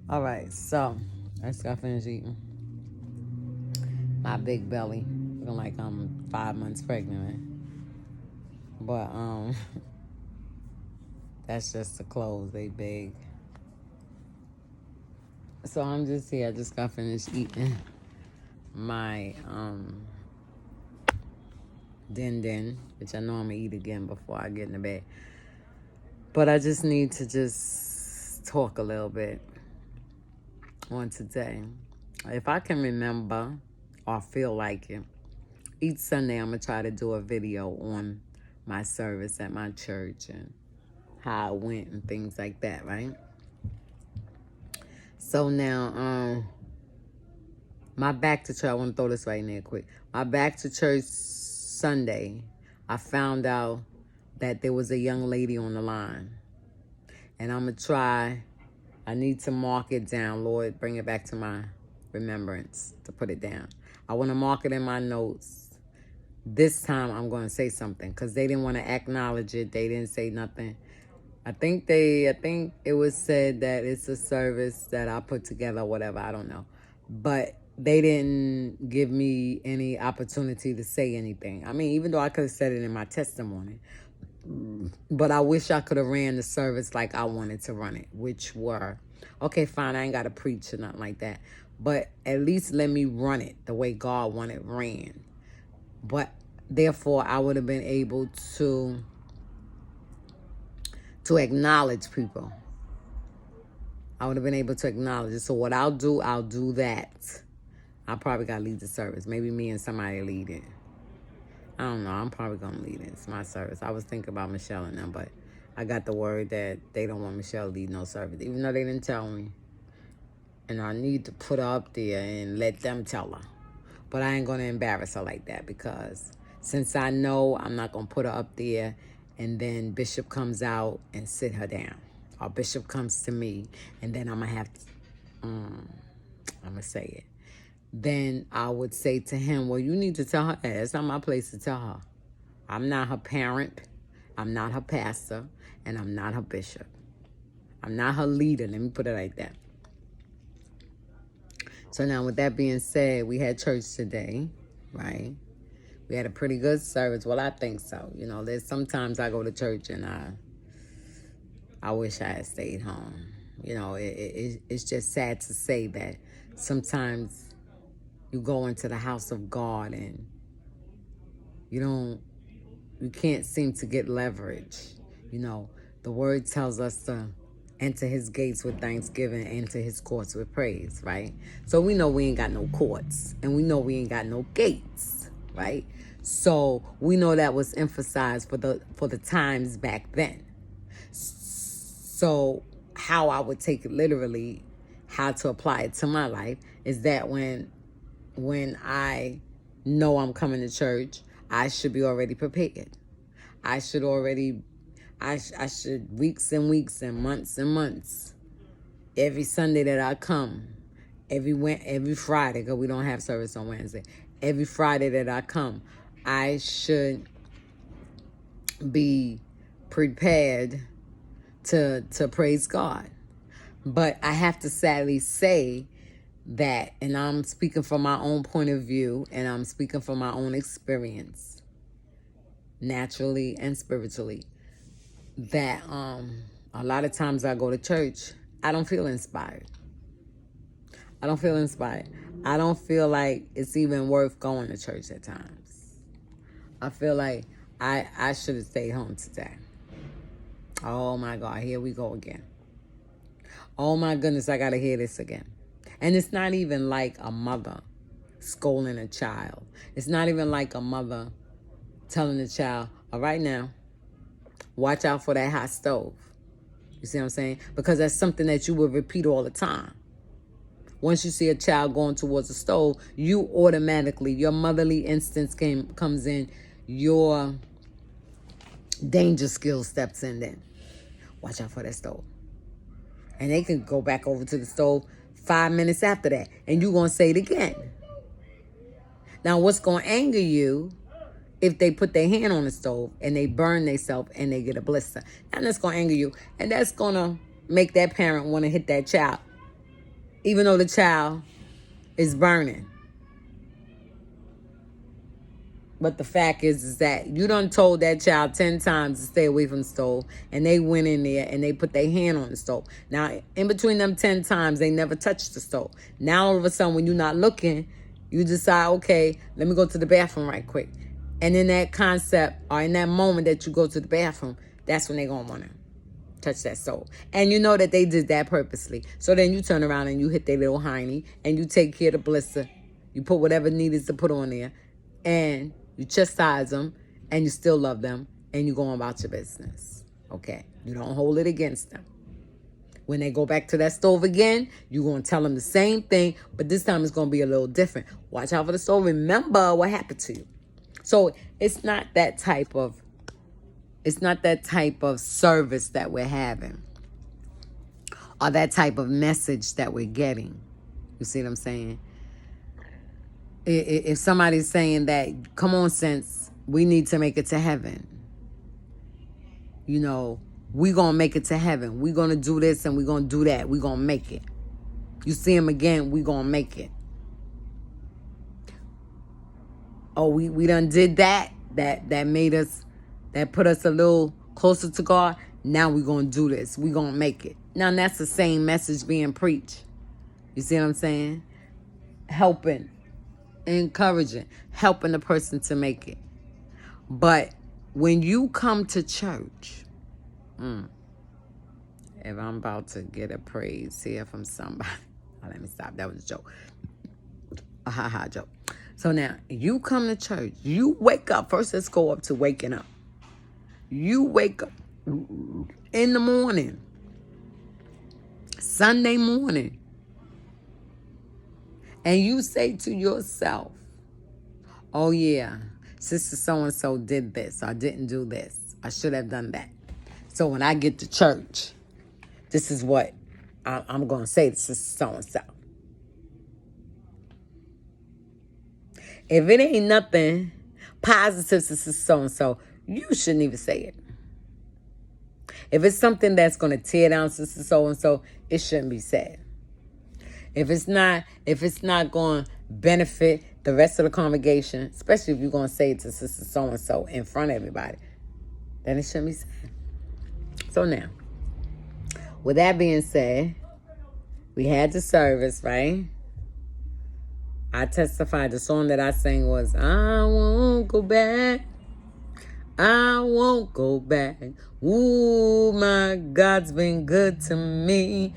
All right, so I just got finished eating my big belly, looking like I'm 5 months pregnant. Right? But that's just the clothes. They big. So I'm just here. I just got finished eating my din din, which I know I'm gonna eat again before I get in the bed. But I just need to just talk a little bit on today. If I can remember or feel like it, each Sunday I'm gonna try to do a video on my service at my church and how it went and things like that, right? So now, my back to church, I want to throw this right in there quick. My back to church Sunday, I found out that there was a young lady on the line. And I'm going to try, I need to mark it down. Lord, bring it back to my remembrance to put it down. I want to mark it in my notes. This time I'm going to say something because they didn't want to acknowledge it. They didn't say nothing. I think it was said that it's a service that I put together, whatever, I don't know. But they didn't give me any opportunity to say anything. I mean, even though I could have said it in my testimony, but I wish I could have ran the service like I wanted to run it, which were, okay, fine, I ain't got to preach or nothing like that. But at least let me run it the way God wanted ran. But therefore, I would have been able to acknowledge people. I would have been able to acknowledge it. So what I'll do that. I probably got to lead the service. Maybe me and somebody lead it. I don't know. I'm probably going to lead it. It's my service. I was thinking about Michelle and them, but I got the word that they don't want Michelle to lead no service, even though they didn't tell me. And I need to put her up there and let them tell her. But I ain't going to embarrass her like that because since I know I'm not going to put her up there and then Bishop comes out and sit her down. Or Bishop comes to me and then I'm going to have to, I'm going to say it. Then I would say to him, well, you need to tell her that. It's not my place to tell her. I'm not her parent. I'm not her pastor. And I'm not her bishop. I'm not her leader. Let me put it like that. So now with that being said, we had church today, right? We had a pretty good service. Well, I think so. You know, there's sometimes I go to church and I wish I had stayed home. You know, it's just sad to say that sometimes you go into the house of God and you can't seem to get leverage. You know, the word tells us to enter his gates with thanksgiving, enter his courts with praise, right? So we know we ain't got no courts and we know we ain't got no gates, right? So we know that was emphasized for the times back then. So how I would take it literally, how to apply it to my life is that when I know I'm coming to church, I should be already prepared. I should weeks and weeks and months, every Sunday that I come, every Friday, because we don't have service on Wednesday, every Friday that I come, I should be prepared to praise God. But I have to sadly say that, and I'm speaking from my own point of view, and I'm speaking from my own experience, naturally and spiritually, that a lot of times I go to church, I don't feel inspired. I don't feel inspired. I don't feel like it's even worth going to church at times. I feel like I should have stayed home today. Oh my God, here we go again. Oh my goodness, I gotta hear this again. And it's not even like a mother scolding a child. It's not even like a mother telling the child, all right now, watch out for that hot stove. You see what I'm saying? Because that's something that you would repeat all the time. Once you see a child going towards the stove, you automatically, your motherly instincts comes in, your danger skill steps in then. Watch out for that stove. And they can go back over to the stove 5 minutes after that. And you're going to say it again. Now, what's going to anger you if they put their hand on the stove and they burn themselves and they get a blister? And that's going to anger you. And that's going to make that parent want to hit that child even though the child is burning. But the fact is that you done told that child 10 times to stay away from the stove, and they went in there and they put their hand on the stove. Now, in between them 10 times, they never touched the stove. Now, all of a sudden, when you're not looking, you decide, okay, let me go to the bathroom right quick. And in that concept, or in that moment that you go to the bathroom, that's when they're going to want to touch that stove. And you know that they did that purposely. So then you turn around and you hit their little hiney, and you take care of the blister. You put whatever needed to put on there, and you chastise them, and you still love them, and you go on about your business. Okay? You don't hold it against them. When they go back to that stove again, you're going to tell them the same thing, but this time it's going to be a little different. Watch out for the stove. Remember what happened to you. So it's not that type of service that we're having, or that type of message that we're getting. You see what I'm saying? If somebody's saying that, come on, sense, we need to make it to heaven. You know, we're going to make it to heaven. We're going to do this and we're going to do that. We're going to make it. You see him again, we're going to make it. Oh, we done did that. That made us, that put us a little closer to God. Now we're going to do this. We're going to make it. Now that's the same message being preached. You see what I'm saying? Helping. Encouraging, helping the person to make it. But when you come to church, if I'm about to get a praise here from somebody, let me stop. That was a joke. A ha-ha joke. So now, you come to church, you wake up. First, let's go up to waking up. You wake up in the morning, Sunday morning, and you say to yourself, oh yeah, Sister so-and-so did this. I didn't do this. I should have done that. So when I get to church, this is what I'm going to say to Sister so-and-so. If it ain't nothing positive to Sister so-and-so, you shouldn't even say it. If it's something that's going to tear down Sister so-and-so, it shouldn't be said. If it's not going to benefit the rest of the congregation, especially if you're going to say it to Sister so-and-so in front of everybody, then it shouldn't be said. So now, with that being said, we had the service, right? I testified. The song that I sang was, I won't go back. I won't go back. Ooh, my God's been good to me.